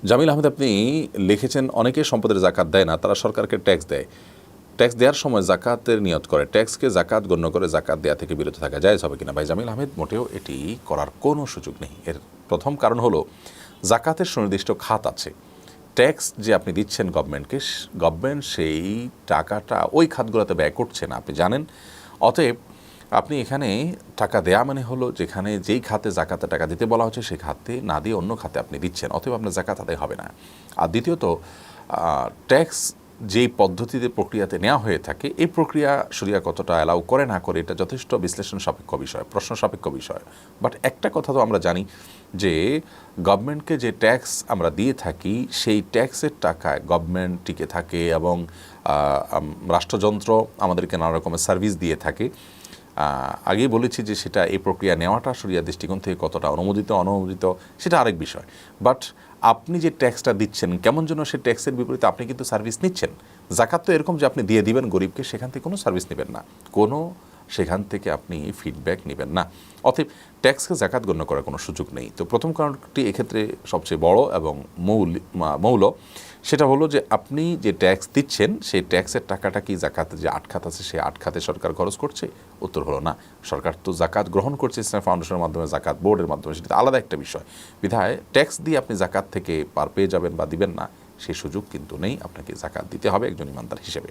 জামিল আহমেদ, আপনি লিখেছেন অনেকে সম্পদের জাকাত দেয় না, তারা সরকারকে ট্যাক্স দেয়। ট্যাক্স দেওয়ার সময় জাকাতের নিয়ত করে, ট্যাক্সকে জাকাত গণ্য করে জাকাত দেওয়া থেকে বিরত থাকা জায়েজ হবে কিনা? ভাই জামিল আহমেদ, মোটেও এটি করার কোনো সুযোগ নেই। এর প্রথম কারণ হলো জাকাতের সুনির্দিষ্ট খাত আছে। ট্যাক্স যে আপনি দিচ্ছেন গভর্নমেন্টকে, গভর্নমেন্ট সেই টাকাটা ওই খাতগুলোতে ব্যয় করছে না, আপনি জানেন। অতএব আপনি এখানে টাকা দেয়া মানে হলো যেখানে যেই খাতে জাকাতে টাকা দিতে বলা হচ্ছে সেই খাতে না দিয়ে অন্য খাতে আপনি দিচ্ছেন, অতএব আপনার জাকাত আদায় হবে না। আর দ্বিতীয়ত, ট্যাক্স যেই পদ্ধতিতে প্রক্রিয়াতে নেওয়া হয়ে থাকে, এই প্রক্রিয়া শরিয়া কতটা অ্যালাউ করে না করে এটা যথেষ্ট বিশ্লেষণ সাপেক্ষ বিষয়, প্রশ্ন সাপেক্ষ বিষয়। বাট একটা কথা তো আমরা জানি যে গভর্নমেন্টকে যে ট্যাক্স আমরা দিয়ে থাকি সেই ট্যাক্সের টাকায় গভর্নমেন্ট টিকে থাকে এবং রাষ্ট্রযন্ত্র আমাদেরকে নানা রকমের সার্ভিস দিয়ে থাকে। আগেই বলেছি যে সেটা এই প্রক্রিয়া নেওয়াটা শরিয়া দৃষ্টিকোণ থেকে কতটা অনুমোদিত অননুমোদিত সেটা আরেক বিষয়। বাট আপনি যে ট্যাক্সটা দিচ্ছেন, কেমন যেন সে ট্যাক্সের বিপরীতে আপনি কিন্তু সার্ভিস নিচ্ছেন। জাকাত তো এরকম যে আপনি দিয়ে দিবেন গরিবকে, সেখান থেকে কোনো সার্ভিস নেবেন না, কোনো সেখান থেকে আপনি ফিডব্যাক নেবেন না। অতএব ট্যাক্সকে জাকাত গণ্য করার কোনো সুযোগ নেই। তো প্রথম কারণটি এক্ষেত্রে সবচেয়ে বড় এবং মৌল সেটা হলো যে আপনি যে ট্যাক্স দিচ্ছেন সেই ট্যাক্সের টাকাটা কি জাকাতে যে 8 খাত আছে সেই 8 খাতে সরকার খরচ করছে? উত্তর হলো না। সরকার তো জাকাত গ্রহণ করছে ইসলাম ফাউন্ডেশনের মাধ্যমে, জাকাত বোর্ডের মাধ্যমে, সেটা আলাদা একটা বিষয়। বিধায় ট্যাক্স দিয়ে আপনি জাকাত থেকে পার পেয়ে যাবেন বা দিবেন না সেই সুযোগ কিন্তু নেই, আপনাকে জাকাত দিতে হবে একজন ইমানদার হিসেবে।